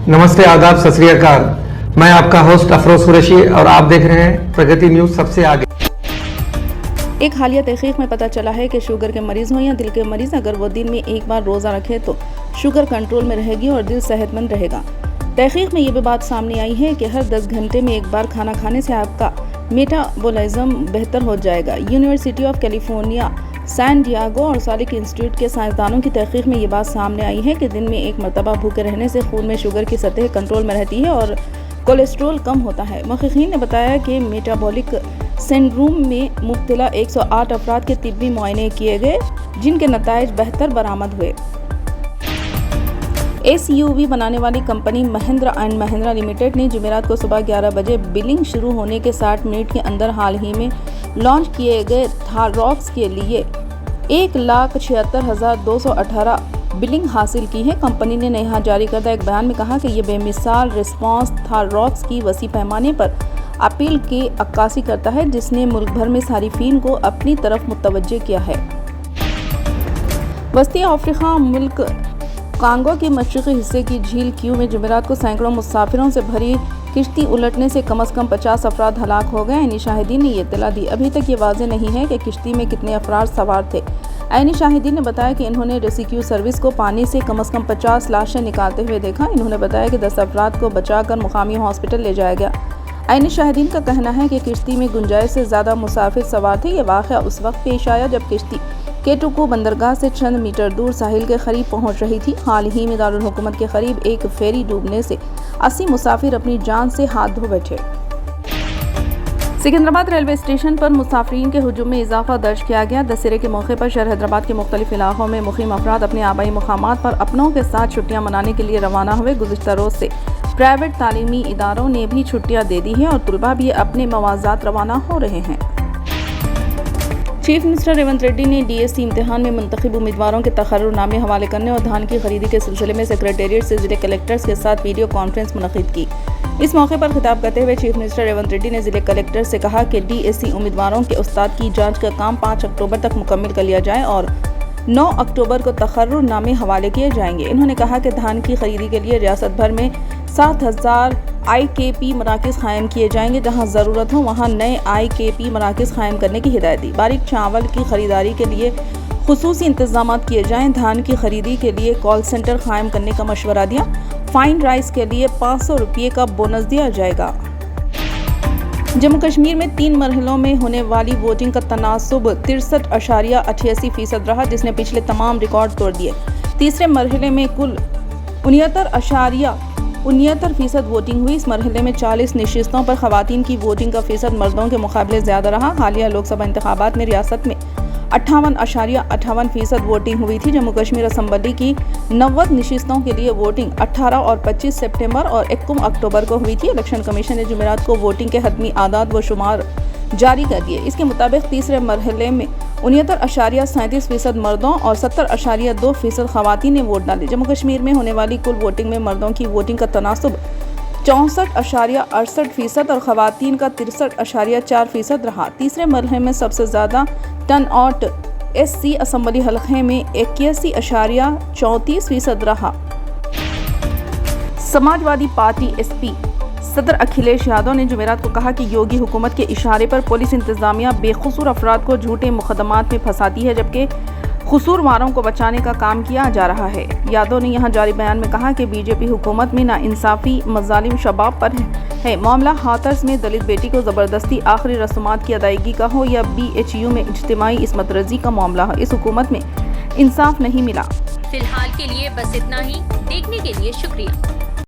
नमस्ते, आदाब, सत श्री अकाल। मैं आपका होस्ट अफरोज कुरैशी और आप देख रहे हैं प्रगति न्यूज सबसे आगे। एक हालिया तहकीक में पता चला है कि शुगर के मरीज हों या दिल के मरीज, अगर वो दिन में एक बार रोज़ा रखे तो शुगर कंट्रोल में रहेगी और दिल सेहतमंद रहेगा। तहकीक में ये भी बात सामने आई है कि हर 10 घंटे में एक बार खाना खाने से आपका मेटाबॉलिज्म बेहतर हो जाएगा। University of California San Diego और सालिक इंस्टीट्यूट के साइंसदानों की तहकीक में ये बात सामने आई है कि दिन में एक मरतबा भूखे रहने से खून में शुगर की सतह कंट्रोल में रहती है और कोलेस्ट्रॉल कम होता है। मुहक्किकीन ने बताया कि मेटाबॉलिक सिंड्रोम में मुब्तला 108 अफराद के तिब्बी मुआयने किए गए, जिनके नताइज बेहतर बरामद हुए। SUV बनाने वाली company Mahindra and Mahindra limited ने जुमेरात को सुबह 11 बजे बिलिंग शुरू होने के 60 मिनट के अंदर हाल ही में लॉन्च किए गए थार रॉक्स के लिए 1,76,218 बिलिंग हासिल की है। कंपनी ने नया जारी करदा एक बयान में कहा कि ये बेमिसाल रिस्पांस थार रॉक्स की वसी पैमाने पर अपील की अक्कासी करता है, जिसने मुल्क भर में सारिफीन को अपनी तरफ मुतवज्जे किया है। वस्ती अफ्रीका मुल्क कांगो के मशरक़ी हिस्से की झील क्यू में जुमेरात को सैकड़ों मुसाफिरों से भरी किश्ती उलटने से कम से कम 50 अफराद हलाक हो गए। ऐनी शाहिदीन ने ये इत्तला दी। अभी तक ये वाज़ेह नहीं है कि किश्ती में कितने अफराद सवार थे। ऐनी शाहिदीन ने बताया कि इन्होंने रेस्क्यू सर्विस को पानी से कम 50 लाशें निकालते हुए देखा। इन्होंने बताया कि 10 अफराद को बचाकर मुकामी हॉस्पिटल ले जाया गया। ऐनी शाहिदीन का कहना है कि किश्ती में गुंजाइश से ज़्यादा मुसाफिर सवार थे। ये वाक़या उस वक्त पेश आया जब किश्ती केटुको बंदरगाह से चंद मीटर दूर साहिल के करीब पहुंच रही थी। हाल ही में दारुल हुकूमत के करीब एक फेरी डूबने से 80 मुसाफिर अपनी जान से हाथ धो बैठे। सिकंदराबाद रेलवे स्टेशन पर मुसाफिरीन के हुजूम में इजाफा दर्ज किया गया। दशहरे के मौके पर शहर हैदराबाद के मुख्तलिफ इलाकों में मुकीम अफराद अपने आबाई मुकामात पर अपनों के साथ छुट्टियां मनाने के लिए रवाना हुए। गुज़िश्ता रोज़ से प्राइवेट तालीमी इदारों ने भी छुट्टियां दे दी हैं और तुलबा भी अपने मवाज़ात रवाना हो रहे हैं। चीफ मिनिस्टर रेवंत रेड्डी ने DSC इम्तिहान में मुंतखब उम्मीदवारों के तकर्रुरनामे हवाले करने और धान की खरीदी के सिलसिले में सेक्रेटेरिएट से ज़िले कलेक्टर्स के साथ वीडियो कॉन्फ्रेंस मुनक़िद की। इस मौके पर खिताब करते हुए चीफ मिनिस्टर रेवंत रेड्डी ने ज़िले कलेक्टर से कहा कि DSC उम्मीदवारों के उस्ताद की जाँच का काम 5 अक्टूबर तक मुकम्मल कर लिया जाए और 9 अक्टूबर को तकर्रुरनामे हवाले किए जाएंगे। इन्होंने कहा कि धान की खरीदी के लिए रियासत भर में 7,000 IKP मराकज़ कायम किए जाएंगे। जहां ज़रूरत हो वहां नए IKP मराकज़ कायम करने की हिदायत दी। बारीक चावल की खरीदारी के लिए खुसूसी इंतजाम किए जाएं। धान की खरीदी के लिए कॉल सेंटर कायम करने का मशवरा दिया। फाइन राइस के लिए 500 रुपये का बोनस दिया जाएगा। जम्मू कश्मीर में 3 मरहलों में होने वाली वोटिंग का तनासुब 63.88% रहा, जिसने पिछले तमाम रिकॉर्ड तोड़ दिए। तीसरे मरहले में कुल 69.69% वोटिंग हुई। इस मरहले में 40 नशिस्तों पर ख़वातीन की वोटिंग का फ़ीसद मर्दों के मुकाबले ज़्यादा रहा। हालिया लोकसभा इंतखाबात में रियासत में 58.58% वोटिंग हुई थी। जम्मू कश्मीर असम्बली की 90 नशिस्तों के लिए वोटिंग 18 और 25 सितंबर और 21 अक्टूबर को हुई थी। इलेक्शन कमीशन ने जुमेरात को वोटिंग के हतमी आदाद व शुमार जारी कर दिए। इसके मुताबिक तीसरे मरहले में 69.37% मर्दों और 70.2% ख़वातीन ने वोट डाले। जम्मू कश्मीर में होने वाली कुल वोटिंग में मर्दों की वोटिंग का तनासुब 64.68% और ख़वातीन का 63.4% रहा। तीसरे मरहले में सबसे ज़्यादा टर्न आउट SC असम्बली हल्के में 81.34% रहा। समाजवादी पार्टी SP सदर अखिलेश यादव ने जुमेरात को कहा कि योगी हुकूमत के इशारे पर पुलिस इंतजामिया बेकसूर अफराद को झूठे मुकदमात में फंसाती है, जबकि कसूरवारों को बचाने का काम किया जा रहा है। यादव ने यहां जारी बयान में कहा कि BJP हुकूमत में नाइंसाफ़ी मज़ालिम शबाब पर है। मामला हाथरस में दलित बेटी को ज़बरदस्ती आखिरी रस्मात की अदायगी का हो या BHU में इज्तिमाई इस्मत रज़ी का मामला हो, इस हुकूमत में इंसाफ नहीं मिला। फिलहाल के लिए बस इतना ही। देखने के लिए शुक्रिया।